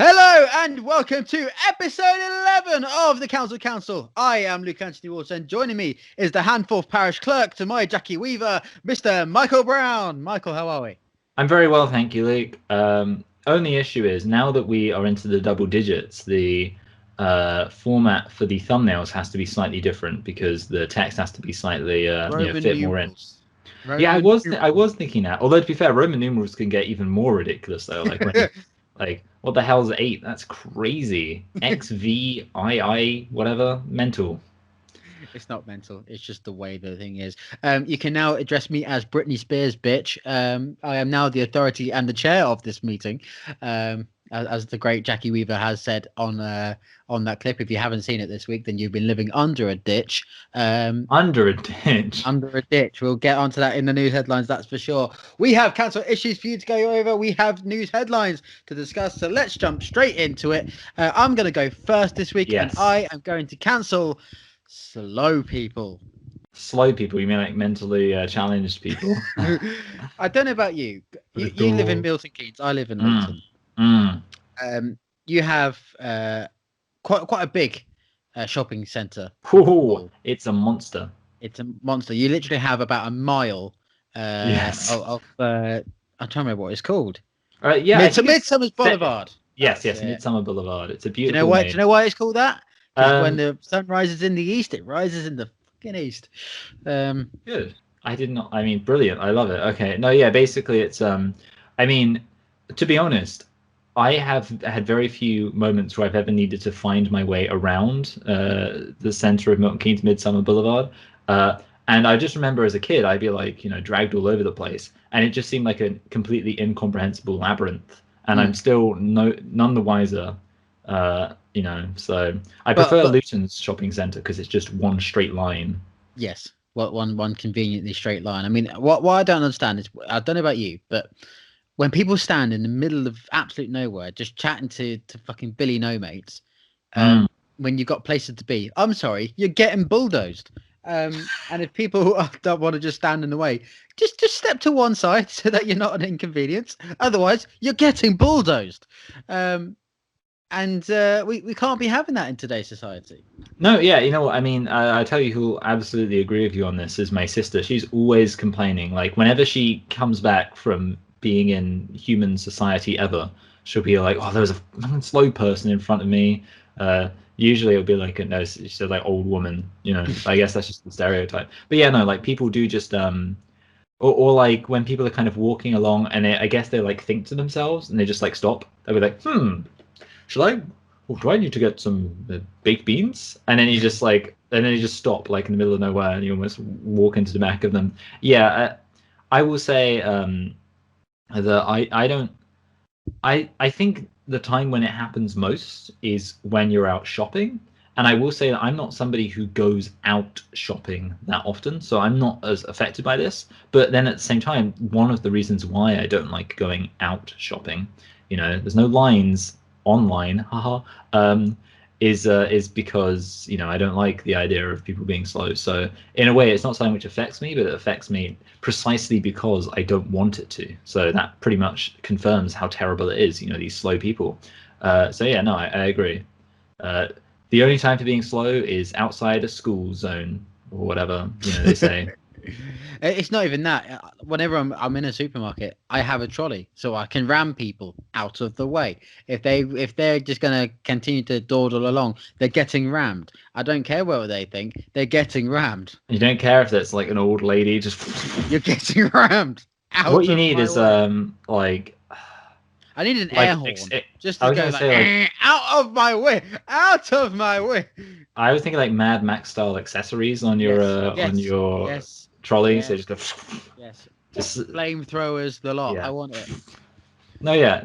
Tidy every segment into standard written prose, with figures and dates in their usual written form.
Hello and welcome to episode 11 of the Council. I am Luke Anthony Watson, and joining me is the Handforth Parish Clerk to my Jackie Weaver, Mr. Michael Brown. Michael, how are we? I'm very well, thank you, Luke. Only issue is now that we are into the double digits, the format for the thumbnails has to be slightly different because the text has to be slightly Roman fit more in. numerals. Yeah, I was thinking that. Although to be fair, Roman numerals can get even more ridiculous though. Like what the hell's 8? That's crazy. XVII whatever, mental. It's not mental. It's just the way the thing is. You can now address me as Britney Spears, bitch. I am now the authority and the chair of this meeting. As the great Jackie Weaver has said on that clip. If you haven't seen it this week, then you've been living under a ditch. Under a ditch. Under a ditch. We'll get onto that in the news headlines, that's for sure. We have council issues for you to go over. We have news headlines to discuss. So let's jump straight into it. I'm going to go first this week, Yes. and I am going to cancel slow people. Slow people? You mean like mentally challenged people? I don't know about you. You live in Milton Keynes. I live in Luton. You have quite a big shopping centre. It's a monster. It's a monster. You literally have about a mile. Yes. I'm trying to remember what it's called. Midsummer's Boulevard. Yes, Midsummer Boulevard. It's a beautiful. Do you know why it's called that? When the sun rises in the east, it rises in the fucking east. Good. I did not. I mean, brilliant. I love it. Okay. No, yeah. Basically, it's. I mean, to be honest, I have had very few moments where I've ever needed to find my way around the center of Milton Keynes, Midsummer Boulevard. And I just remember as a kid, I'd be like, dragged all over the place, and it just seemed like a completely incomprehensible labyrinth. And I'm still none the wiser. So I prefer Luton's shopping centre because it's just one straight line. Yes, one conveniently straight line. I mean, what I don't understand is, I don't know about you, but when people stand in the middle of absolute nowhere, just chatting to fucking Billy No Mates, when you've got places to be, I'm sorry, you're getting bulldozed. And if people don't want to just stand in the way, just step to one side so that you're not an inconvenience. Otherwise, you're getting bulldozed. And we can't be having that in today's society. No, yeah, you know what I mean. I tell you who will absolutely agree with you on this is my sister. She's always complaining. Like whenever she comes back from being in human society ever, she'll be like, "Oh, there was a slow person in front of me." Usually it'll be like she's a like old woman. I guess that's just the stereotype. But yeah, no, like people do just or like when people are kind of walking along and I guess they like think to themselves and they just like stop. They'll be like, should I? Well, do I need to get some baked beans? And then you just stop like in the middle of nowhere and you almost walk into the back of them. Yeah, I will say that I think the time when it happens most is when you're out shopping. And I will say that I'm not somebody who goes out shopping that often, so I'm not as affected by this. But then at the same time, one of the reasons why I don't like going out shopping, there's no lines online, is because I don't like the idea of people being slow. So in a way, it's not something which affects me, but it affects me precisely because I don't want it to. So that pretty much confirms how terrible it is. These slow people. So yeah, no, I agree. The only time for being slow is outside a school zone or whatever they say. It's not even that. Whenever I'm in a supermarket, I have a trolley, so I can ram people out of the way. If they're just gonna continue to dawdle along, they're getting rammed. I don't care what they think; they're getting rammed. You don't care if that's like an old lady just. You're getting rammed. What you need is like. I need an air horn just to go like, out of my way, out of my way. I was thinking like Mad Max style accessories on your trolley. Yes. So just go. Yes. Just flamethrowers, the lot. Yeah. I want it. No, yeah.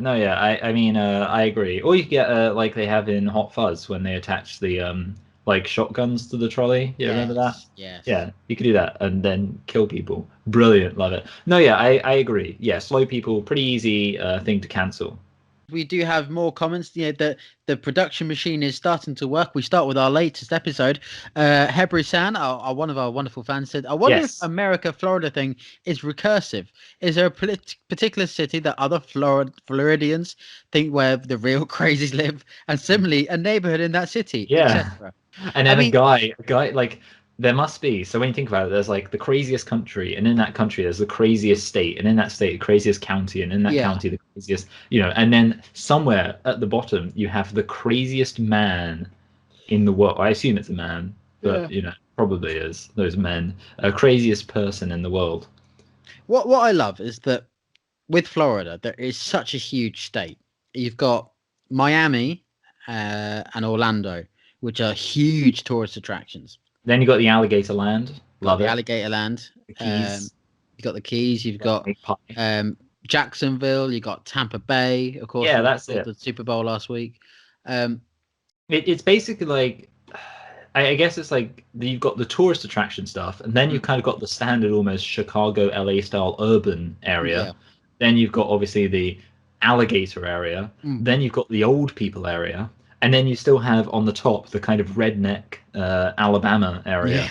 I mean, I agree. Or you get like they have in Hot Fuzz when they attach the like shotguns to the trolley. You remember that? Yes. Yeah, you could do that and then kill people. Brilliant, love it. No, yeah, I agree. Yeah, slow people, pretty easy thing to cancel. we do have more comments. The production machine is starting to work. We start with our latest episode. Hebrew San, one of our wonderful fans, said, "I wonder if Yes. America Florida thing is recursive. Is there a particular city that other Floridians think where the real crazies live, and similarly a neighborhood in that city, Yeah. etc." And I then a mean, guy like there must be. So when you think about it, there's like the craziest country, and in that country there's the craziest state, and in that state the craziest county, and in that yeah, county the craziest, and then somewhere at the bottom you have the craziest man in the world. I assume it's a man, yeah. but probably is those men. Craziest person in the world. What I love is that with Florida, there is such a huge state. You've got Miami and Orlando, which are huge tourist attractions. Then you got the alligator land. Got Love the it. alligator land. The Um, Keys. you've got the Keys. You've Got got Egg pie. Jacksonville. You got Tampa Bay, of course, Yeah, with that's it. the Super Bowl last week. Um, It's basically like I guess it's like you've got the tourist attraction stuff, and then you've kind of got the standard almost Chicago, LA style urban area. yeah. Then you've got obviously the alligator area. Mm. Then you've got the old people area, and then you still have on the top the kind of redneck Alabama Yeah. area.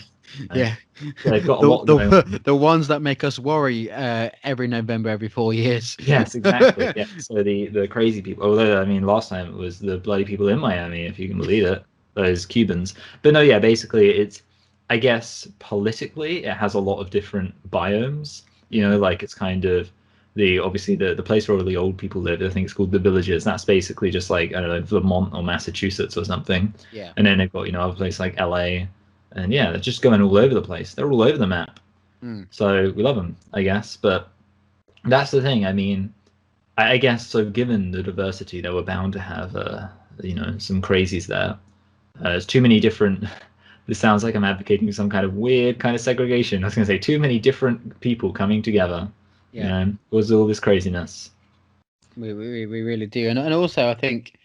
And Yeah. so they've got a The lot going on. the ones that make us worry every November, every 4 years. Yes, exactly. Yeah. So the crazy people. Although I mean, last time it was the bloody people in Miami, if you can believe it, those Cubans. But no, yeah. Basically, it's I guess politically it has a lot of different biomes. Like it's kind of the obviously the place where all the old people live. I think it's called the Villages. That's basically just like I don't know Vermont or Massachusetts or something. Yeah. And then they've got other places like LA, and yeah, they're just going all over the place. They're all over the map. Mm. So we love them, I guess. But that's the thing. I mean, I guess so. Given the diversity, they were bound to have, some crazies there. There's too many different. This sounds like I'm advocating some kind of weird kind of segregation. I was going to say too many different people coming together. Yeah. Was all this craziness. We really do, and also I think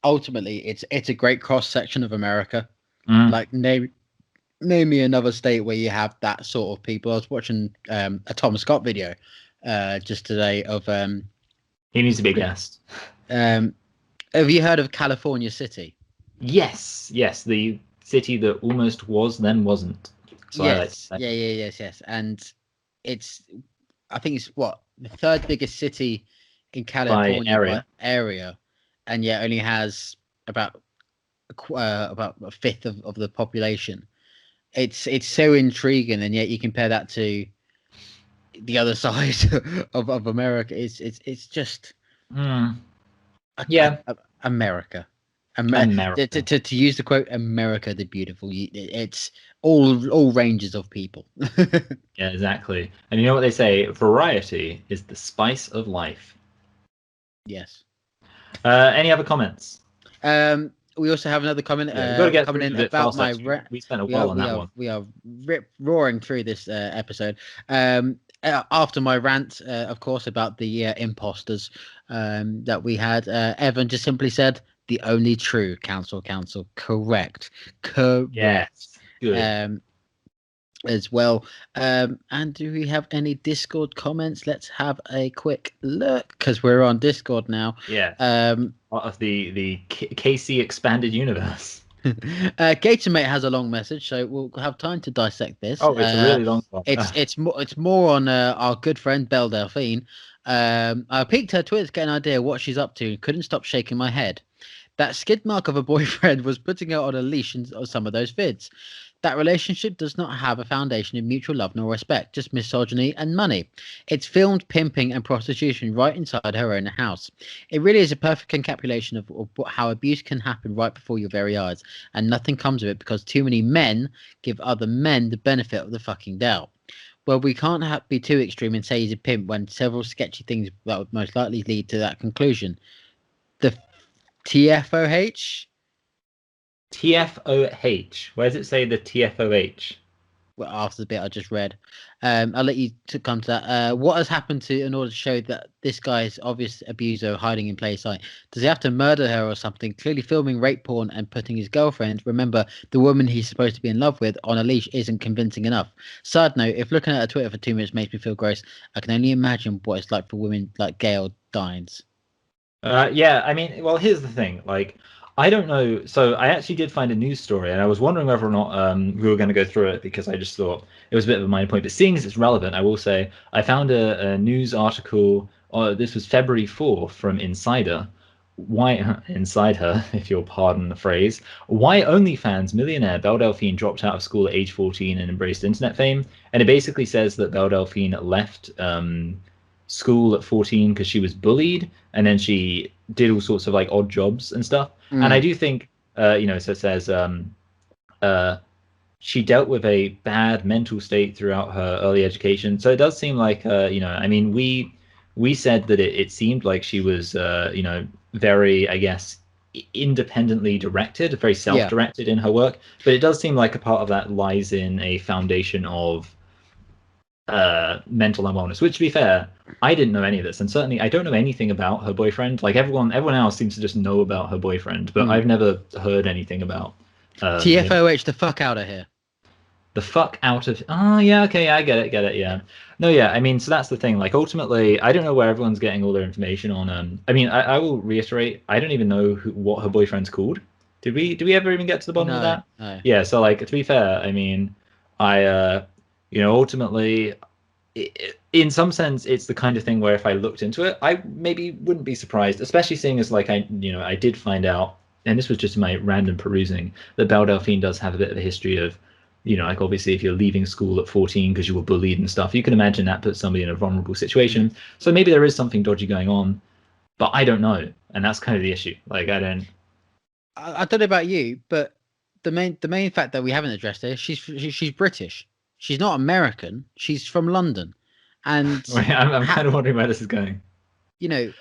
ultimately it's a great cross section of America. Mm. Like name me another state where you have that sort of people. I was watching a Tom Scott video just today of He needs to be a guest. have you heard of California City? Yes, the city that almost was then wasn't. So I like to Yes, say. yes, and it's I think it's what the third biggest city in By California by area. area, and yet only has about a fifth of the population. It's so intriguing, and yet you compare that to the other side of America. It's just Mm. Yeah, America. America. To use the quote, America the beautiful. It's all ranges of people. Yeah, exactly. And you know what they say? Variety is the spice of life. Yes. Any other comments? We also have another comment Yeah, we've got to get coming through in a bit about fast. my Actually, we spent a while on that one. we are roaring through this episode. After my rant, of course, about the imposters that we had, Evan just simply said the only true council. Correct. Yes, good. As well. And do we have any Discord comments? Let's have a quick look because we're on Discord now. Yeah. Part of the KC expanded universe. Gatormate has a long message, so we'll have time to dissect this. Oh, it's a really long one. It's more on our good friend Belle Delphine. I peeked her Twitter to get an idea of what she's up to. Couldn't stop shaking my head. That skid mark of a boyfriend was putting her on a leash in some of those vids. That relationship does not have a foundation in mutual love nor respect, just misogyny and money. It's filmed pimping and prostitution right inside her own house. It really is a perfect encapsulation of how abuse can happen right before your very eyes, and nothing comes of it because too many men give other men the benefit of the fucking doubt. Well, we can't be too extreme and say he's a pimp when several sketchy things that would most likely lead to that conclusion. The TFOH? TFOH. Where does it say the TFOH? Well, after the bit I just read. I'll let you come to that. What has happened to in order to show that this guy is obvious abuser hiding in plain sight? Does he have to murder her or something? Clearly filming rape porn and putting his girlfriend, remember the woman he's supposed to be in love with, on a leash isn't convincing enough. Side note, if looking at her Twitter for 2 minutes makes me feel gross, I can only imagine what it's like for women like Gail Dines. Yeah, I mean, well, here's the thing. Like, I don't know. So I actually did find a news story, and I was wondering whether or not we were going to go through it because I just thought it was a bit of a minor point. But seeing as it's relevant, I will say I found a news article. This was February 4th from Insider. Why inside her, if you'll pardon the phrase, why OnlyFans millionaire Belle Delphine dropped out of school at age 14 and embraced internet fame. And it basically says that Belle Delphine left school at 14 because she was bullied, and then she did all sorts of like odd jobs and stuff. And I Mm. do think, so it says uh, she dealt with a bad mental state throughout her early education. So it does seem like, I mean, we said that it seemed like she was, very, I guess, independently directed, very Yeah. self-directed in her work. But it does seem like a part of that lies in a foundation of mental unwellness, which to be fair, I didn't know any of this, and certainly I don't know anything about her boyfriend. Like everyone else seems to just know about her boyfriend, but Mm. I've never heard anything about him. TFOH the fuck out of here. The fuck out of, oh yeah, okay, I get it, yeah. No, yeah, I mean, so that's the thing. Like ultimately, I don't know where everyone's getting all their information on. I mean, I will reiterate, I don't even know what her boyfriend's called. Did we ever even get to the bottom of No, that? no. Yeah, so like to be fair, I mean, I ultimately in some sense, it's the kind of thing where if I looked into it, I maybe wouldn't be surprised, especially seeing as like I did find out, and this was just my random perusing, that Belle Delphine does have a bit of a history of, like obviously if you're leaving school at 14 because you were bullied and stuff, you can imagine that puts somebody in a vulnerable Mm. situation. So maybe there is something dodgy going on, but I don't know, and that's kind of the issue. Like I don't. I don't know about you, but the main fact that we haven't addressed is she's British. She's not American. She's from London, and I'm ha, kind of wondering where this is going. you know,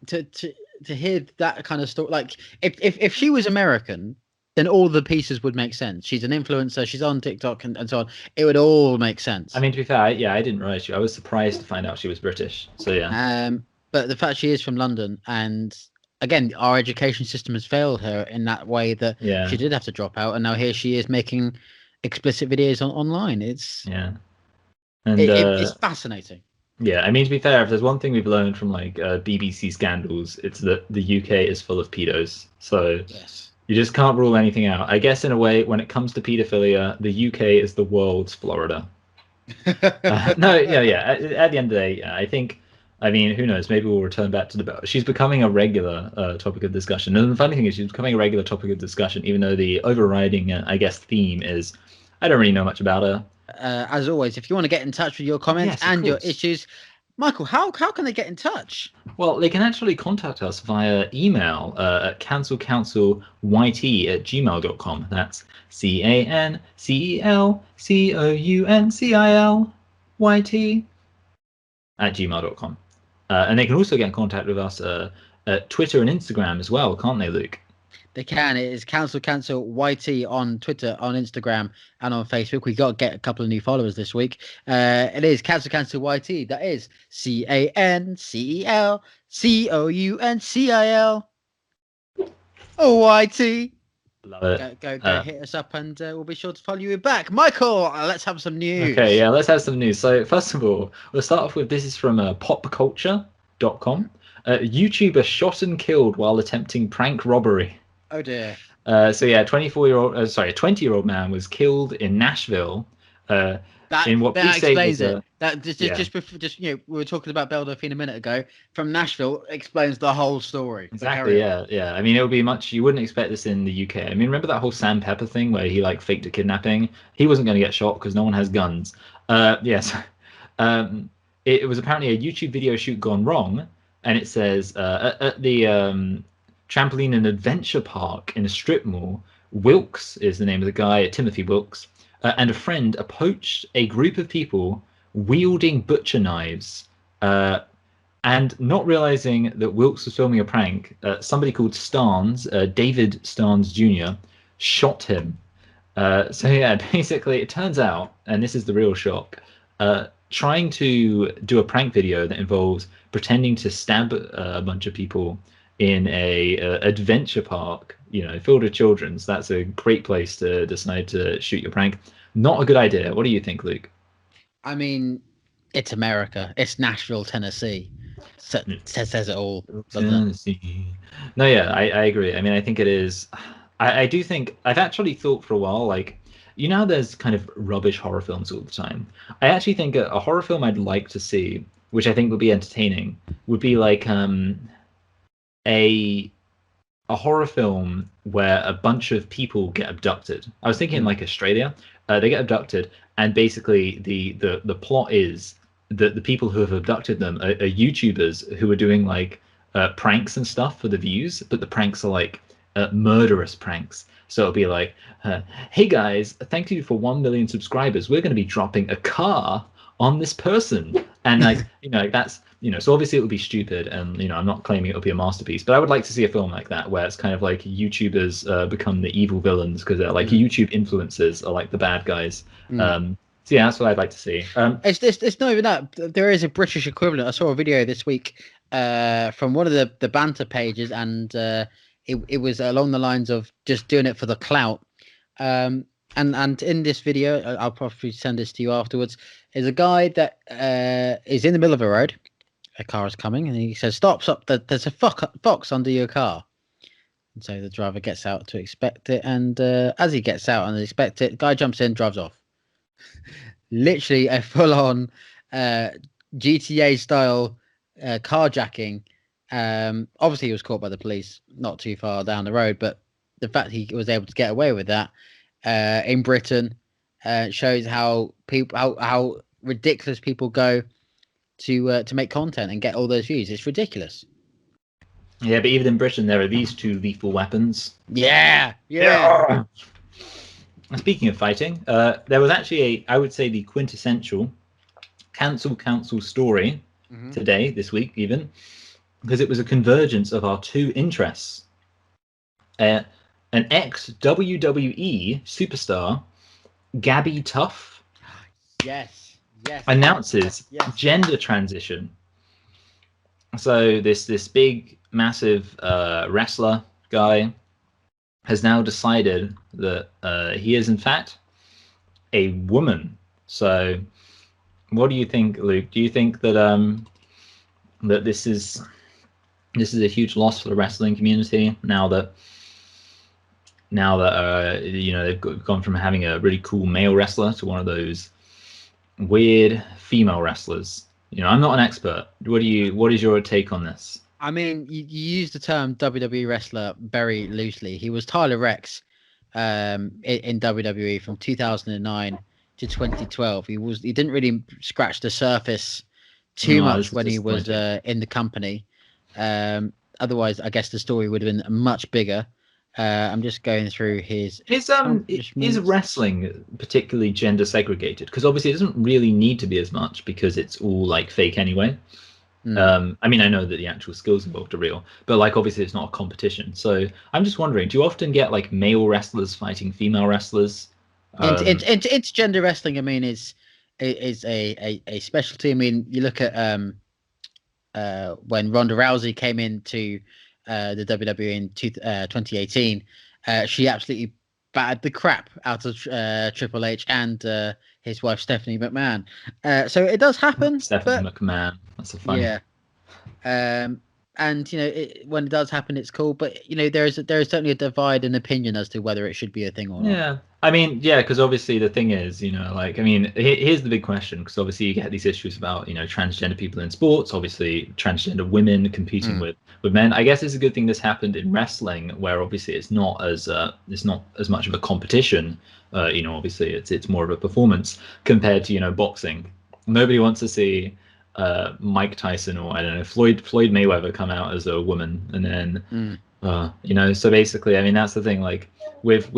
to to to hear that kind of story, like if she was American, then all the pieces would make sense. She's an influencer. She's on TikTok and so on. It would all make I sense. mean, to be fair, yeah, I didn't realize you. I was surprised to find out she was British. So yeah. But the fact she is from London, and again, our education system has failed her in that way that she Yeah. did have to drop out, and now here she is making explicit videos online. Yeah. And It's fascinating. yeah, I mean to be fair, if there's one thing we've learned from like BBC scandals, it's that the UK is full of pedos. So Yes. you just can't rule anything out. I guess in a way, when it comes to pedophilia, the UK is the world's Florida. No, yeah, yeah. At the end of the day, yeah, I think. I mean, who knows? Maybe we'll return back to the. She's becoming a regular topic of discussion, and the funny thing is, she's becoming a regular topic of discussion, even though the overriding, I guess, theme is, I don't really know much about her. As always, if you want to get in touch with your Oh comments yes, of and your course. issues, Michael, how can they get in touch? Well, they can actually contact us via email at cancelcouncilYT@gmail.com. That's CANCELCOUNCILYT@gmail.com. And they can also get in contact with us at Twitter and Instagram as well, can't they, Luke? They can. It is cancel YT on Twitter, on Instagram, and on Facebook. We got to get a couple of new followers this week. It is cancel YT. That is CANCELCOUNCILYT. Love it. Go hit us up, and we'll be sure to follow you back. Michael, let's have some Okay, news. yeah, let's have some news. So, first of all, we'll start off with this is from popculture.com. YouTuber shot and killed while attempting prank robbery. Oh dear. So yeah, 20-year-old man was killed in Nashville, uh, That in what that police say explains was it. a That yeah, just before, just we were talking about Belle Delphine a minute ago from Nashville explains the whole story. But exactly, carry on. yeah, yeah. I mean, it would be much. You wouldn't expect this in the UK. I mean, remember that whole Sam Pepper thing where he like faked a kidnapping? He wasn't going to get shot because no one has guns. Yes. Um, it was apparently a YouTube video shoot gone wrong, and it says at the trampoline and adventure park in a strip mall. Wilkes is the name of the guy, Timothy Wilkes, and a friend approached a group of people wielding butcher knives. And not realizing that Wilkes was filming a prank, somebody called Starnes, David Starnes Jr., shot him. So yeah, basically, it turns out, and this is the real shock, trying to do a prank video that involves pretending to stab a bunch of people in a adventure park, filled with children's. That's a great place to decide to shoot your prank. Not a good idea. What do you think, Luke? I mean, it's America. It's Nashville, Tennessee. Says it all, doesn't it? No, yeah, I agree. I mean, I think it is. I do think I've actually thought for a while, like, you know, there's kind of rubbish horror films all the time. I actually think a horror film I'd like to see, which I think would be entertaining, would be like a a horror film where a bunch of people get abducted. I was thinking like Australia, they get abducted, and basically the plot is that the people who have abducted them are YouTubers who are doing like pranks and stuff for the views, but the pranks are like murderous pranks. So it'll be like, hey guys, thank you for 1 million subscribers. We're going to be dropping a car on this person, and like that's so obviously it would be stupid, and I'm not claiming it will be a masterpiece, but I would like to see a film like that where it's kind of like YouTubers become the evil villains because they're like YouTube influencers are like the bad guys. So yeah, that's what I'd like to see. It's not even that. There is a British equivalent. I saw a video this week from one of the banter pages, and it was along the lines of just doing it for the clout. And in this video, I'll probably send this to you afterwards, is a guy that is in the middle of a road. A car is coming, and he says, "Stop! Stop! There's a fox under your car." And so the driver gets out to inspect it, and as he gets out and inspect it, the guy jumps in, drives off. Literally a full-on GTA style carjacking. Obviously, he was caught by the police not too far down the road, but the fact he was able to get away with that in Britain shows how how ridiculous people go to make content and get all those views. It's ridiculous. Yeah, but even in Britain, there are these two lethal weapons. Yeah. Speaking of fighting, there was actually I would say, the quintessential cancel council story today, this week even, because it was a convergence of our two interests. An ex-WWE superstar, Gabby Tuff, Yes. announces gender transition. So this big, massive wrestler guy has now decided that he is in fact a woman. So, what do you think, Luke? Do you think that that this is a huge loss for the wrestling community now that they've gone from having a really cool male wrestler to one of those weird female wrestlers? I'm not an expert. What is your take on this? I mean, you use the term WWE wrestler very loosely. He was Tyler Rex in WWE from 2009 to 2012. He didn't really scratch the surface too much when he was in the company. Otherwise, I guess the story would have been much bigger. I'm just going through his is wrestling particularly gender segregated? Because obviously it doesn't really need to be as much because it's all like fake anyway. I mean, I know that the actual skills involved are real, but like obviously it's not a competition. So I'm just wondering, do you often get like male wrestlers fighting female wrestlers? It's gender wrestling. I mean, is a specialty. I mean, you look at when Ronda Rousey came into the WWE in 2018, she absolutely battered the crap out of Triple H and his wife Stephanie McMahon. So it does happen. Stephanie McMahon. That's a funny. Yeah. And when it does happen, it's cool. But there is certainly a divide in opinion as to whether it should be a thing or not. Yeah, I mean, yeah, because obviously the thing is, like, I mean, here's the big question, because obviously you get these issues about transgender people in sports, obviously transgender women competing with men. I guess it's a good thing this happened in wrestling, where obviously it's not as much of a competition. Obviously it's more of a performance compared to boxing. Nobody wants to see Mike Tyson or I don't know Floyd Mayweather come out as a woman, and then so basically, I mean, that's the thing, like with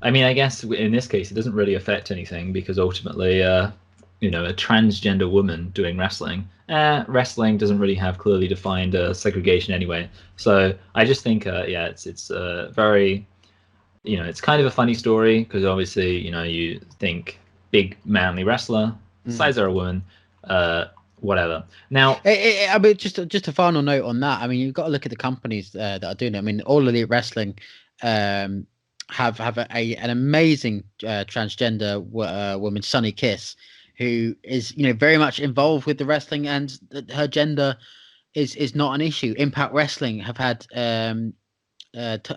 I mean, I guess in this case it doesn't really affect anything because ultimately a transgender woman doing wrestling doesn't really have clearly defined segregation anyway. So I just think it's very it's kind of a funny story because obviously you think big manly wrestler, decides they're a woman, whatever. Now, I mean, just a final note on that. I mean, you've got to look at the companies that are doing it. I mean, All Elite Wrestling have an amazing transgender woman, Sunny Kiss, who is very much involved with the wrestling, and her gender is not an issue. Impact Wrestling have had what's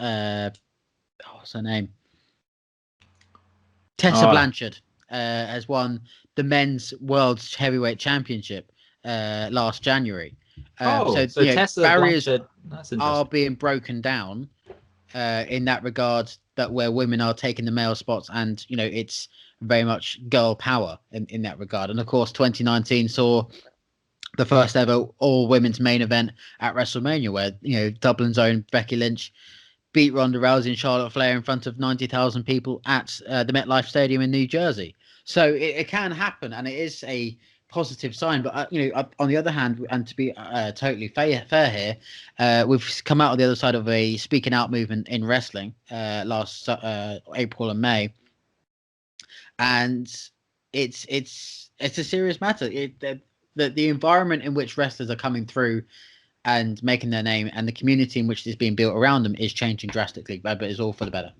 her name? Tessa Oh, Blanchard has won the men's world's heavyweight championship last January. So so Tessa barriers Blanchard. That's are interesting. being broken down in that regard. That where women are taking the male spots, and it's very much girl power in that regard. And of course, 2019 saw the first ever all women's main event at WrestleMania, where Dublin's own Becky Lynch beat Ronda Rousey and Charlotte Flair in front of 90,000 people at the MetLife Stadium in New Jersey. So it can happen, and it is a positive sign. But on the other hand, and to be totally fair here, we've come out on the other side of a speaking out movement in wrestling last April and May, and it's a serious matter. The environment in which wrestlers are coming through and making their name, and the community in which is being built around them is changing drastically, but it's all for the better.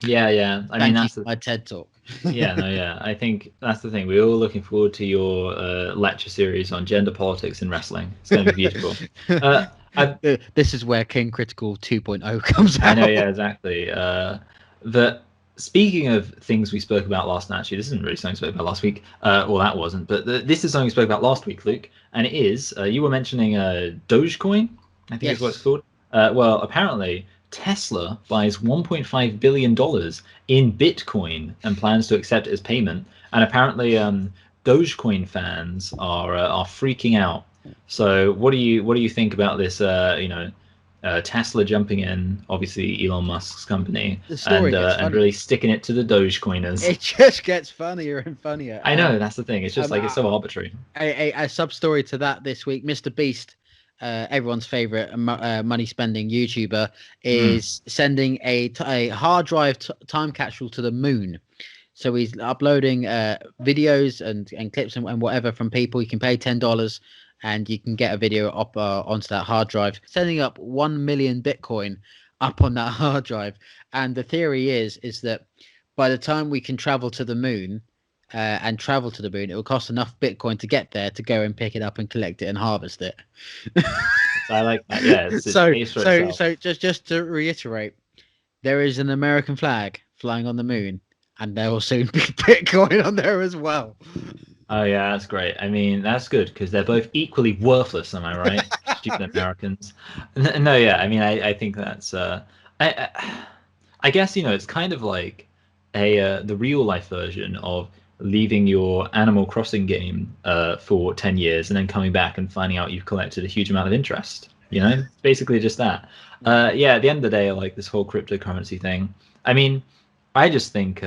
Yeah. I mean, Thank you that's for my TED talk. yeah. I think that's the thing. We're all looking forward to your lecture series on gender politics in wrestling. It's going to be beautiful. This is where King Critical 2.0 comes out. I know, yeah, exactly. But speaking of things we spoke about last night, actually, this isn't really something we spoke about last week. Well, that wasn't, but this is something we spoke about last week, Luke. And it is, you were mentioning Dogecoin, I think is what it's called. Well, apparently, Tesla buys $1.5 billion in Bitcoin and plans to accept it as payment. And apparently, Dogecoin fans are freaking out. So, what do you think about this? Tesla jumping in, obviously Elon Musk's company, The story gets and funny. really sticking it to the Dogecoiners. It just gets funnier and funnier. I know, that's the thing. It's just it's so arbitrary. A sub story to that this week: Mr. Beast, everyone's favorite money spending YouTuber, is sending a hard drive time capsule to the moon. So he's uploading videos and clips and whatever from people. You can pay $10 and you can get a video up onto that hard drive, sending up 1 million Bitcoin up on that hard drive. And the theory is that by the time we can travel to the moon, it will cost enough Bitcoin to get there to go and pick it up and collect it and harvest it. I like that. Yeah, so just to reiterate, there is an American flag flying on the moon, and there will soon be Bitcoin on there as well. Oh yeah, that's great. I mean, that's good because they're both equally worthless. Am I right? Stupid Americans. No, yeah. I mean, I think that's. I guess it's kind of like the real life version of leaving your Animal Crossing game for 10 years and then coming back and finding out you've collected a huge amount of interest. Basically just that. Yeah. At the end of the day, like this whole cryptocurrency thing. I mean, I just think.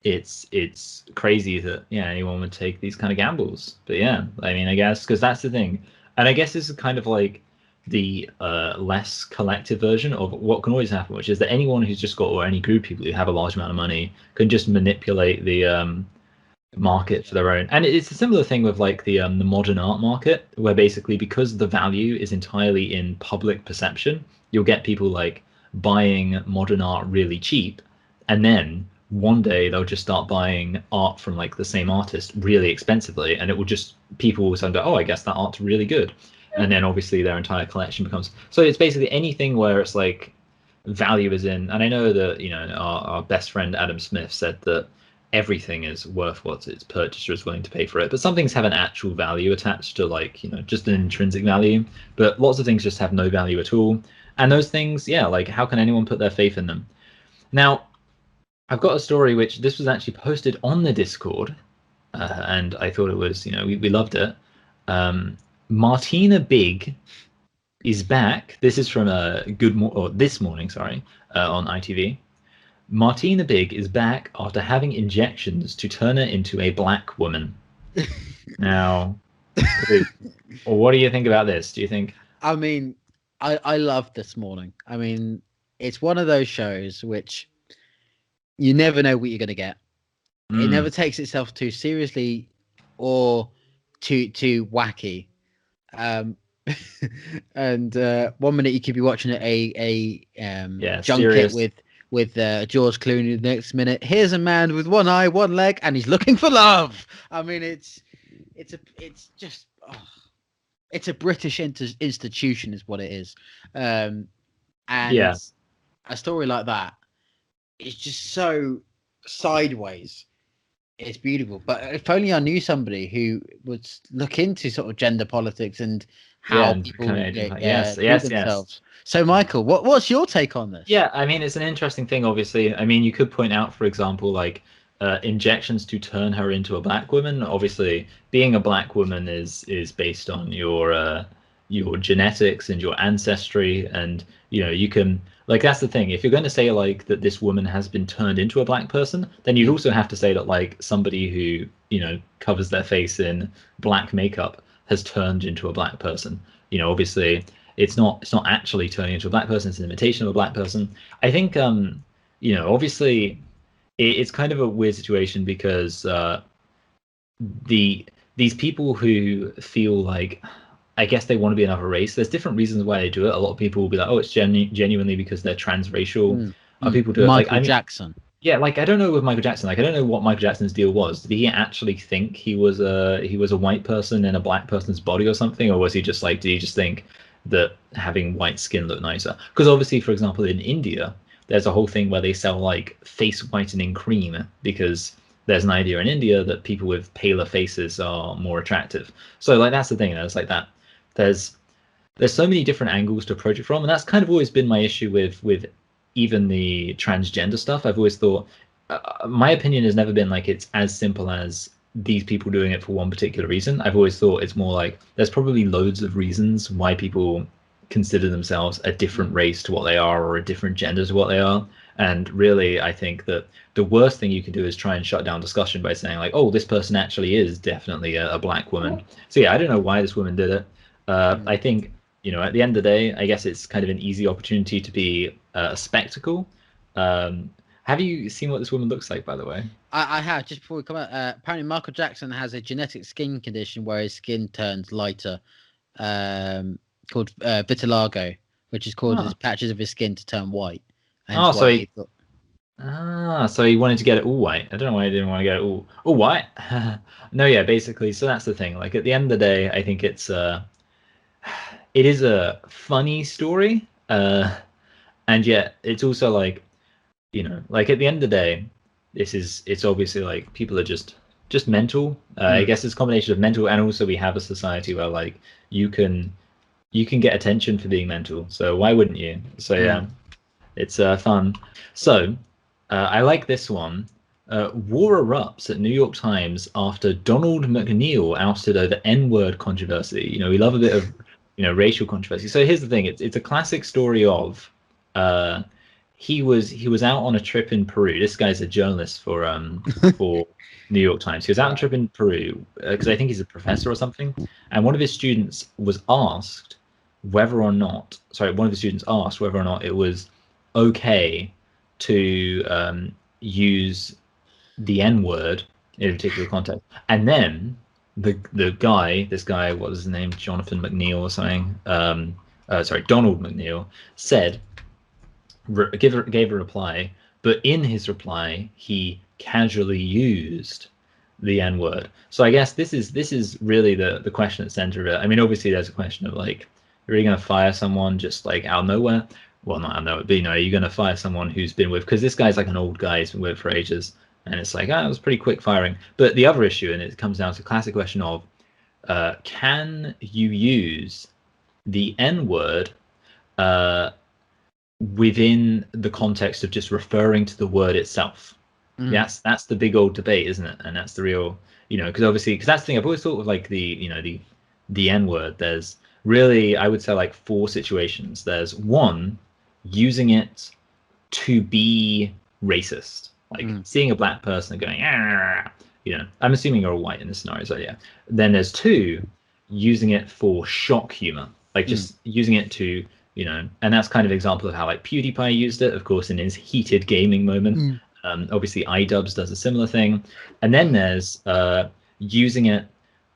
It's crazy that anyone would take these kind of gambles. But yeah, I mean, I guess because that's the thing, and I guess this is kind of like the less collective version of what can always happen, which is that anyone who's just got, or any group of people who have a large amount of money, can just manipulate the market for their own. And it's a similar thing with like the modern art market, where basically because the value is entirely in public perception, you'll get people like buying modern art really cheap, and then one day they'll just start buying art from like the same artist really expensively, and it will just people will suddenly go, oh, I guess that art's really good, and then obviously their entire collection becomes. So it's basically anything where it's like value is in. And I know that our best friend Adam Smith said that everything is worth what its purchaser is willing to pay for it, but some things have an actual value attached to, like just an intrinsic value, but lots of things just have no value at all. And those things, yeah, like how can anyone put their faith in them? Now I've got a story which this was actually posted on the Discord, and I thought it was, we loved it. Martina Big is back. This is from this morning, sorry, on ITV. Martina Big is back after having injections to turn her into a black woman. Now, what do you think about this? Do you think? I mean, I love This Morning. I mean, it's one of those shows which you never know what you're going to get. It never takes itself too seriously or too wacky. And 1 minute you could be watching a junket serious. with George Clooney. The next minute, here's a man with one eye, one leg, and he's looking for love. I mean, it's just. Oh. it's a British institution, is what it is, and Yeah, a story like that is just so sideways. It's beautiful, but if only I knew somebody who would look into sort of gender politics and yeah, how and kind people of yes, treat yes, yes. themselves. So, Michael, what's your take on this? Yeah, I mean, it's an interesting thing, obviously. I mean, you could point out, for example, like injections to turn her into a black woman. Obviously, being a black woman is based on your genetics and your ancestry, and you know, you can like that's the thing. If you're going to say like that this woman has been turned into a black person, then you'd Mm, also have to say that like somebody who, you know, covers their face in black makeup has turned into a black person. You know, obviously it's not actually turning into a black person, it's an imitation of a black person. I think you know, obviously it's kind of a weird situation because the these people who feel like, I guess they want to be another race, there's different reasons why they do it. A lot of people will be like, oh, it's genuinely because they're transracial. mm, Other people do it like, Michael I mean, Jackson. yeah, like I don't know with Michael Jackson. Like I don't know what Michael Jackson's deal was. Did he actually think he was a white person in a black person's body or something, or was he just like, did he just think that having white skin looked nicer? Because obviously, for example, in India, there's a whole thing where they sell like face whitening cream because there's an idea in India that people with paler faces are more attractive. So like that's the thing. It's like that. There's there's so many different angles to approach it from, and that's kind of always been my issue with even the transgender stuff. I've always thought my opinion has never been like it's as simple as these people doing it for one particular reason. I've always thought it's more like there's probably loads of reasons why people consider themselves a different Mm, race to what they are or a different gender to what they are. And really, I think that the worst thing you can do is try and shut down discussion by saying like, "Oh, this person actually is definitely a black woman." So yeah, I don't know why this woman did it. mm. I think, you know, at the end of the day, I guess it's kind of an easy opportunity to be a spectacle. Um, have you seen what this woman looks like, by the way? I have just before we come out. Apparently, Michael Jackson has a genetic skin condition where his skin turns lighter, um, called vitiligo, which is causes Oh, patches of his skin to turn white. oh, Hence so why he, people. so he wanted to get it all white. I don't know why he didn't want to get it all white. No, yeah, basically. So that's the thing. Like at the end of the day, I think it is a funny story, and yet it's also like, you know, like at the end of the day, it's obviously like people are just mental. I Mm, guess it's a combination of mental, and also we have a society where like you can you can get attention for being mental. So why wouldn't you? So mm. yeah, it's fun. So I like this one. War erupts at New York Times after Donald McNeil ousted over N-word controversy. You know, we love a bit of, you know, racial controversy. So here's the thing: it's a classic story of uh, he was out on a trip in Peru. This guy's a journalist for New York Times. He was out on a Right. trip in Peru because I think he's a professor or something, and one of his students was asked whether or not, sorry, one of the students asked whether or not it was okay to use the N word in a particular context. And then this guy, what was his name, Jonathan McNeil or something? Sorry, Donald McNeil said, gave a reply, but in his reply he casually used the N word. So I guess this is really the question at the center of it. I mean, obviously there's a question of like, are you going to fire someone just like out of nowhere? Well, not out of nowhere, but you know, are you going to fire someone who's been with? Because this guy's like an old guy, he's been with for ages, and it's like, it was pretty quick firing. But the other issue, and it comes down to the classic question of, can you use the N word uh, within the context of just referring to the word itself? Mm, That's the big old debate, isn't it? And that's the real, you know, because obviously, because that's the thing. I've always thought of like the, you know, the N word. There's really, I would say, like four situations. There's one, using it to be racist, like mm, seeing a black person and going, ah, you know. I'm assuming you're all white in this scenario, so yeah. Then there's two, using it for shock humor, like mm, just using it to, you know, and that's kind of an example of how like PewDiePie used it, of course, in his heated gaming moment. mm, Obviously, iDubbbz does a similar thing, and then there's using it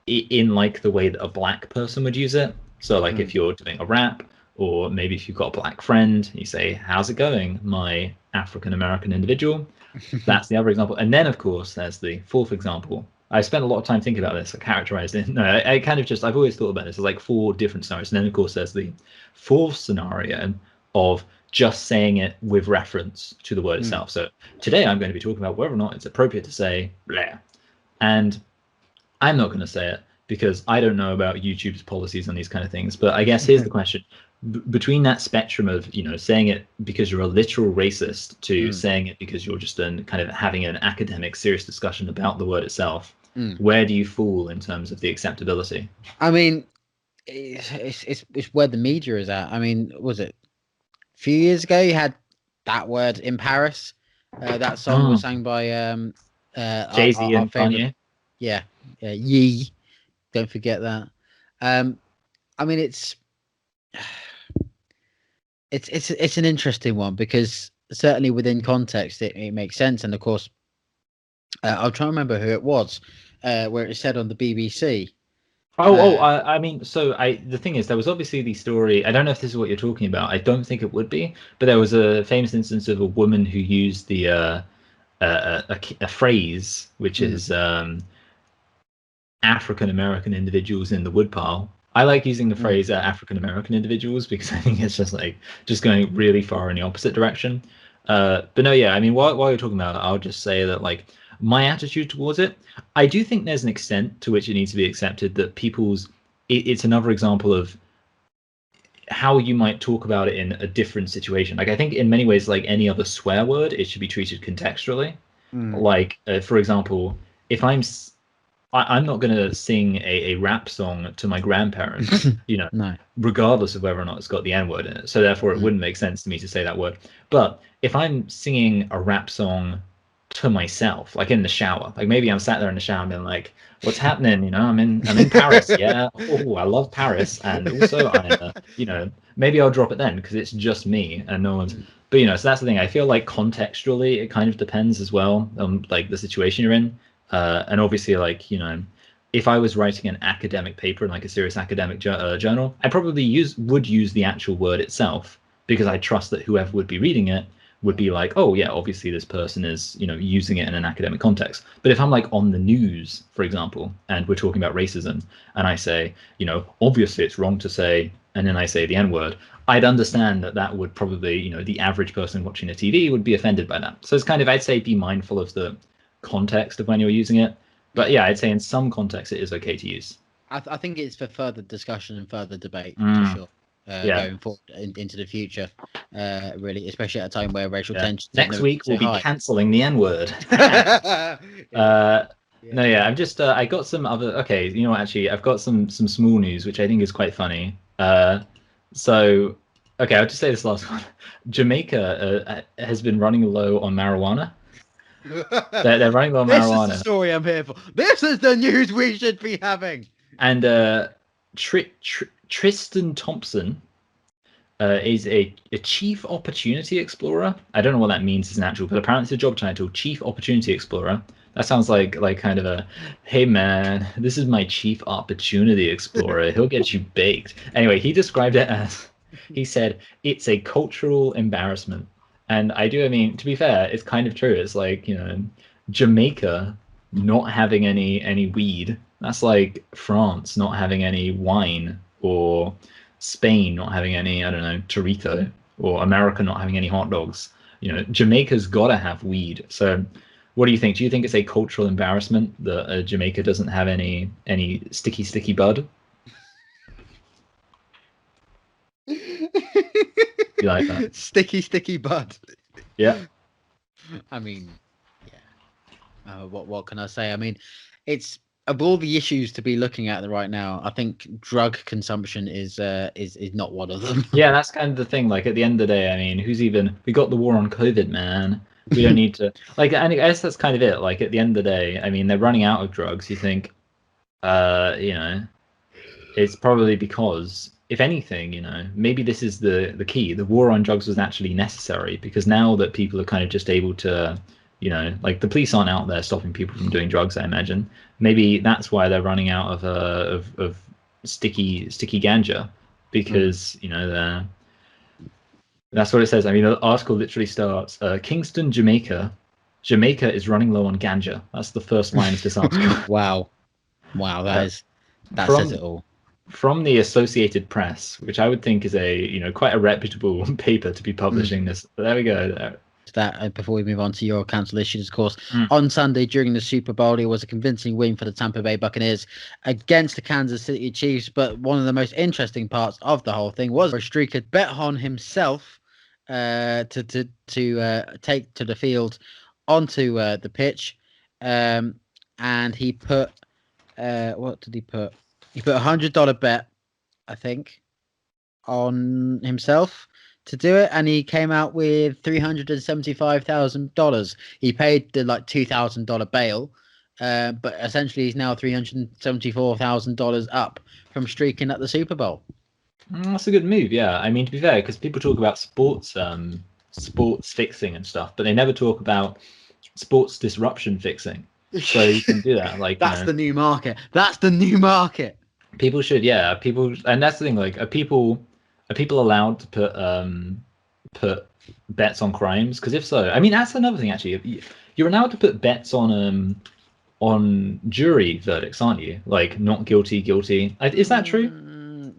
in like the way that a black person would use it. So, like mm. if you're doing a rap, or maybe if you've got a black friend, you say, "How's it going, my African American individual?" That's the other example. And then, of course, there's the fourth example, I spent a lot of time thinking about this. I characterized it. No, I kind of just I've always thought about this. There's like 4 different scenarios, and then of course there's the 4th scenario of just saying it with reference to the word itself. So today I'm going to be talking about whether or not it's appropriate to say blah, and I'm not going to say it because I don't know about YouTube's policies on these kind of things. But I guess here's the question: between that spectrum of saying it because you're a literal racist to saying it because you're just kind of having an academic, serious discussion about the word itself, where do you fall in terms of the acceptability? I mean, it's where the media is at. I mean, was it a few years ago you had that word in Paris? That song was sang by Jay-Z our and favorite, Kanye. yeah, Yee. Don't forget that. I mean, it's an interesting one because certainly within context it makes sense, and of course, I'll try and remember who it was, where it said on the BBC. I mean, so the thing is, there was obviously the story. I don't know if this is what you're talking about. I don't think it would be, but there was a famous instance of a woman who used the a phrase which is African American individuals in the woodpile. I like using the phrase African American individuals because I think it's just like just going really far in the opposite direction. But no, yeah, I mean, while you're talking about it, I'll just say that like my attitude towards it, I do think there's an extent to which it needs to be accepted that it's another example of how you might talk about it in a different situation. Like I think in many ways, like any other swear word, it should be treated contextually. Like for example, if I'm not going to sing a rap song to my grandparents, No. regardless of whether or not it's got the N word in it. So therefore, it wouldn't make sense to me to say that word. But if I'm singing a rap song to myself, like in the shower, like maybe I'm sat there in the shower and being like, "What's happening? I'm in Paris. Yeah. Oh, I love Paris, and also maybe I'll drop it then because it's just me and no one's." But so that's the thing. I feel like contextually, it kind of depends as well on like the situation you're in. And obviously, like if I was writing an academic paper in like a serious academic journal, I probably would use the actual word itself because I trust that whoever would be reading it would be like, oh yeah, obviously this person is using it in an academic context. But if I'm like on the news, for example, and we're talking about racism, and I say, obviously it's wrong to say, and then I say the N word, I'd understand that would probably, the average person watching a TV would be offended by that. So it's kind of, I'd say, be mindful of the context of when you're using it. But yeah, I'd say in some contexts it is okay to use. I think it's for further discussion and further debate for sure. Going forward into the future, really, especially at a time where racial tensions. Next week we'll be cancelling the N word. No, yeah, I'm just I got some other. Okay, actually, I've got some small news which I think is quite funny. So, okay, I'll just say this last one. Jamaica has been running low on marijuana. They're running low on marijuana. This is the story I'm here for. This is the news we should be having. And Tristan Thompson is a chief opportunity explorer. I don't know what that means as an actual, but apparently it's a job title, chief opportunity explorer. That sounds like kind of a, hey man, this is my chief opportunity explorer. He'll get you baked. Anyway, he described it as, he said, it's a cultural embarrassment. And I mean, to be fair, it's kind of true. It's like, Jamaica not having any weed. That's like France not having any wine, or Spain not having any, I don't know, Torito, or America not having any hot dogs. Jamaica's got to have weed. So what do you think? Do you think it's a cultural embarrassment that Jamaica doesn't have any sticky bud? You like that? Sticky bud. Yeah. I mean, yeah. What can I say? I mean, it's of all the issues to be looking at right now, I think drug consumption is not one of them. Yeah, that's kind of the thing. Like at the end of the day, I mean, we got the war on COVID, man. We don't need to and I guess that's kind of it. Like at the end of the day, I mean, they're running out of drugs. You think, it's probably because, if anything, maybe this is the key. The war on drugs was actually necessary because now that people are kind of just able to, like the police aren't out there stopping people from doing drugs, I imagine. Maybe that's why they're running out of sticky ganja, because that's what it says. I mean, the article literally starts, Kingston, Jamaica Jamaica is running low on ganja. That's the first line of this article. Wow, wow, Uh, that says from it all. from the Associated Press, which I would think is quite a reputable paper to be Mm. publishing this. But there we go. That before we move on to your cancel issues, of course, Mm. on Sunday during the Super Bowl, it was a convincing win for the Tampa Bay Buccaneers against the Kansas City Chiefs. But one of the most interesting parts of the whole thing was Streak had bet on himself to take to the field onto the pitch, and he put what did he put? He put $100 bet, I think, on himself to do it, and he came out with $375,000. He paid the like $2,000 bail, but essentially he's now $374,000 up from streaking at the Super Bowl. That's a good move, yeah. I mean, to be fair, because people talk about sports fixing and stuff, but they never talk about sports disruption fixing. So you can do that, like That's the new market. That's the new market. People should, yeah. People, and that's the thing. Like, are people allowed to put bets on crimes? Because if so, I mean, that's another thing. Actually, you're allowed to put bets on jury verdicts, aren't you? Like, not guilty, guilty. Is that true?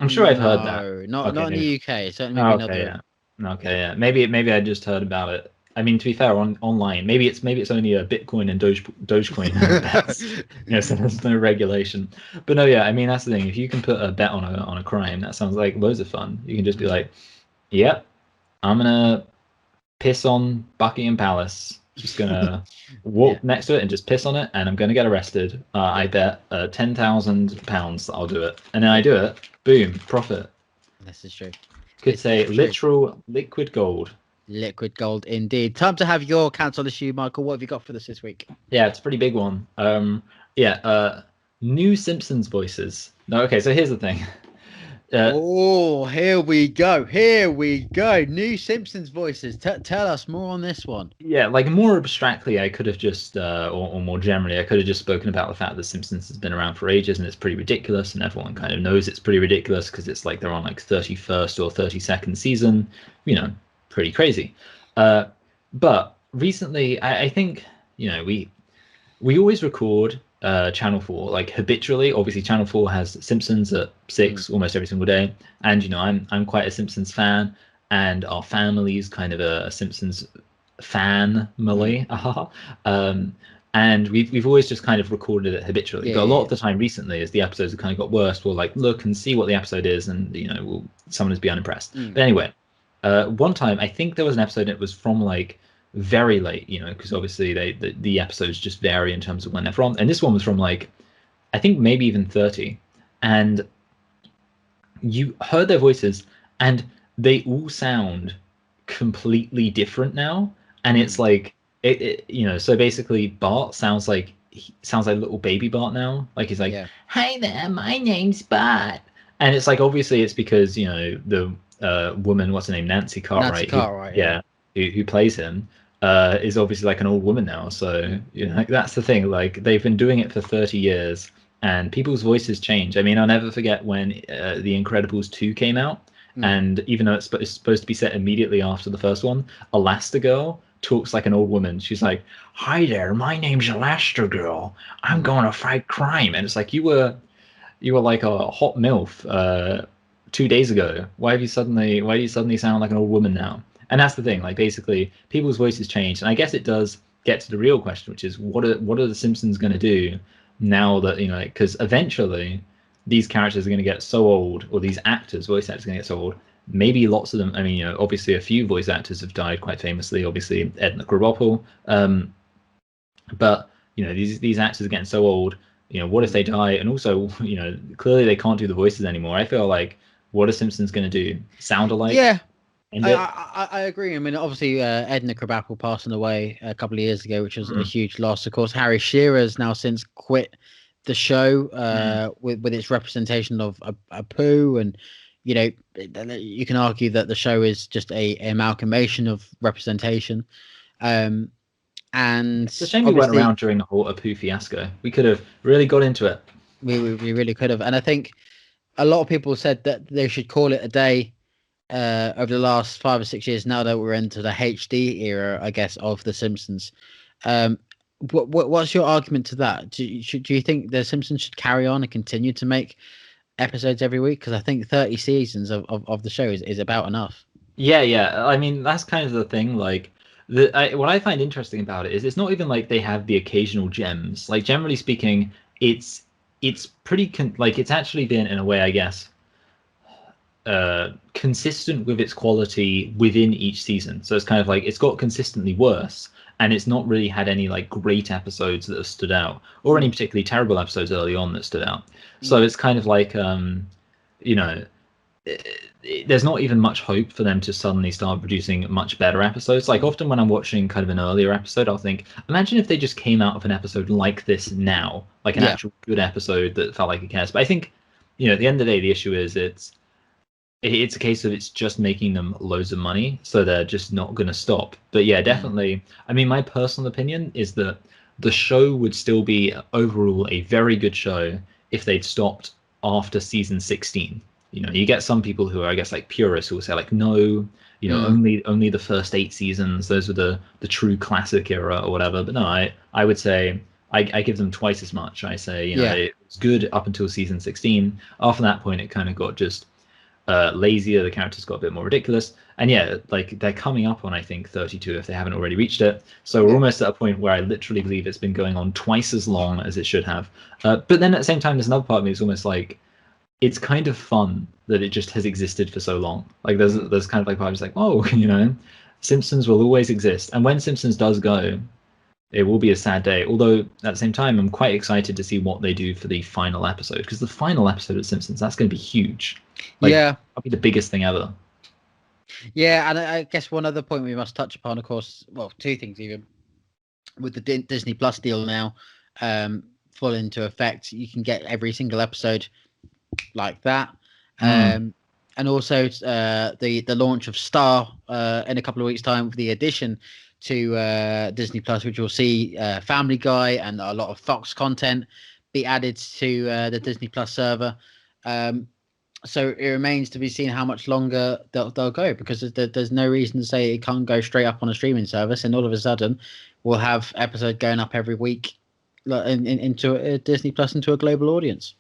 I'm sure I've heard that. No, not in the UK. Certainly, Oh, maybe okay, another. yeah. Okay, yeah. Maybe I just heard about it. I mean, to be fair, online, maybe it's only a Bitcoin and Dogecoin bets. So there's no regulation. But no, yeah. I mean, that's the thing. If you can put a bet on a crime, that sounds like loads of fun. You can just be like, "Yep, I'm gonna piss on Buckingham Palace. Just gonna walk next to it and just piss on it, and I'm gonna get arrested. I bet £10,000 that I'll do it, and then I do it. Boom, profit. This is true. Could say literal liquid gold. Liquid gold, indeed. Time to have your cancel issue, Michael. What have you got for us this week? Yeah, it's a pretty big one. New Simpsons voices. No, okay. So here's the thing. Here we go. Here we go. New Simpsons voices. Tell us more on this one. Yeah, like more abstractly, I could have just, or more generally, I could have just spoken about the fact that Simpsons has been around for ages and it's pretty ridiculous, and everyone kind of knows it's pretty ridiculous because it's like they're on like 31st or 32nd season. Pretty crazy. But recently, I think we always record Channel 4 like habitually. Obviously, Channel 4 has Simpsons at 6 almost every single day, and I'm quite a Simpsons fan, and our family's kind of a Simpsons family. And we've always just kind of recorded it habitually. But a lot of the time recently, as the episodes have kind of got worse, we'll like look and see what the episode is, and someone is be unimpressed. But anyway, one time I think there was an episode, and it was from like very late, because obviously the episodes just vary in terms of when they're from, and this one was from like I think maybe even 30, and you heard their voices and they all sound completely different now, and it's like so basically Bart sounds like little baby Bart now, like he's like, "Hi there, my name's Bart," and it's like obviously it's because the woman, what's her name, Nancy Cartwright, who plays him, is obviously like an old woman now. So that's the thing. Like they've been doing it for 30 years, and people's voices change. I mean, I'll never forget when The Incredibles 2 came out, and even though it's supposed to be set immediately after the first one, Elastigirl talks like an old woman. She's like, "Hi there, my name's Elastigirl. I'm going to fight crime," and it's like you were like a hot MILF 2 days ago. Why do you suddenly sound like an old woman now? And that's the thing. Like basically, people's voices change, and I guess it does get to the real question, which is what are the Simpsons going to do now that because eventually these characters are going to get so old, or these voice actors are going to get so old. Maybe lots of them. I mean, obviously a few voice actors have died quite famously. Obviously, Edna Krabappel. But these actors are getting so old. What if they die? And also, clearly they can't do the voices anymore. I feel like, what are Simpsons going to do? Sound alike? Yeah, I agree. I mean, obviously, Edna Krabappel passing away a couple of years ago, which was a huge loss. Of course, Harry Shearer's now since quit the show with its representation of a poo, and you can argue that the show is just a amalgamation of representation. And it's a shame we went around during the whole Apu fiasco. We could have really got into it. We really could have, and I think a lot of people said that they should call it a day over the last 5 or 6 years. Now that we're into the HD era, I guess, of The Simpsons, What's your argument to that? Do you think the Simpsons should carry on and continue to make episodes every week? Because I think 30 seasons of the show is about enough. Yeah. I mean, that's kind of the thing. Like, what I find interesting about it is it's not even like they have the occasional gems. Like, generally speaking, it's pretty like it's actually been in a way, I guess, consistent with its quality within each season. So it's kind of like it's got consistently worse, and it's not really had any like great episodes that have stood out, or any particularly terrible episodes early on that stood out. So it's kind of like, you know, there's not even much hope for them to suddenly start producing much better episodes. Like often when I'm watching kind of an earlier episode, I'll think, imagine if they just came out of an episode like this now, like an actual good episode that felt like it cares. But I think, at the end of the day, the issue is it's a case of it's just making them loads of money, so they're just not going to stop. But yeah, definitely. I mean, my personal opinion is that the show would still be overall a very good show if they'd stopped after season 16. You get some people who are, I guess, like purists who will say like, no, only the first 8 seasons, those were the true classic era or whatever. But no, I would say I give them twice as much. I say, it was good up until season 16. After that point, it kind of got just lazier. The characters got a bit more ridiculous, and like they're coming up on, I think, 32 if they haven't already reached it. So we're almost at a point where I literally believe it's been going on twice as long as it should have. But then at the same time, there's another part of me that's almost like it's kind of fun that it just has existed for so long. Like there's kind of like vibes like, oh, Simpsons will always exist, and when Simpsons does go, it will be a sad day. Although at the same time, I'm quite excited to see what they do for the final episode, because the final episode of Simpsons, that's going to be huge. That'll be the biggest thing ever. Yeah, and I guess one other point we must touch upon, of course, well, two things even. With the Disney Plus deal now full into effect, you can get every single episode like that. And also the launch of Star in a couple of weeks' time, with the addition to Disney Plus, which will see Family Guy and a lot of Fox content be added to the Disney Plus server. So it remains to be seen how much longer they'll go, because there's no reason to say it can't go straight up on a streaming service, and all of a sudden we'll have episode going up every week into Disney Plus, into a global audience.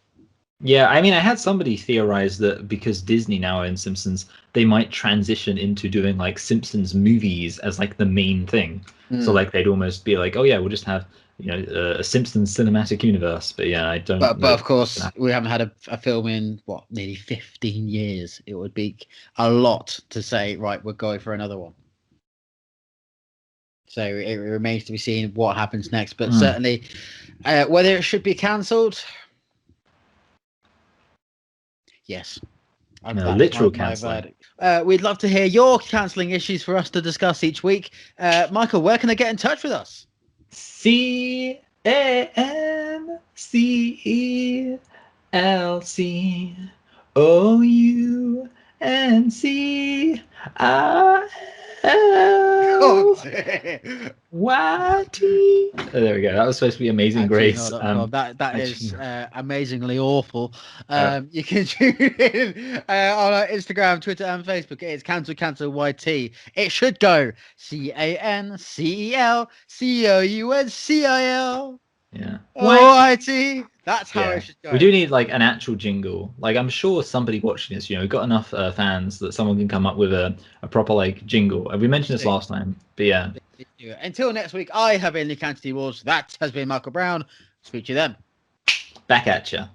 Yeah, I mean, I had somebody theorize that because Disney now owns Simpsons, they might transition into doing like Simpsons movies as like the main thing. So like they'd almost be like, oh yeah, we'll just have a Simpsons cinematic universe. But yeah, I don't. But of course, we haven't had a film in nearly 15 years. It would be a lot to say, right, we're going for another one. So it remains to be seen what happens next. But certainly, whether it should be cancelled. Yes. Literal cancelling. We'd love to hear your cancelling issues for us to discuss each week. Michael, where can they get in touch with us? CANCLYT. There we go. That was supposed to be Amazing Grace. That is amazingly awful. You can tune in on our Instagram, Twitter, and Facebook. It's CancelYT. It should go CANCELCOUNCIL. Yeah. YT. That's how it should go. We do need like an actual jingle. Like I'm sure somebody watching this, we've got enough fans that someone can come up with a proper like jingle. And we mentioned this last time, but yeah. Until next week, I have been Luke Anthony Walls. That has been Michael Brown. Speak to you then. Back at ya.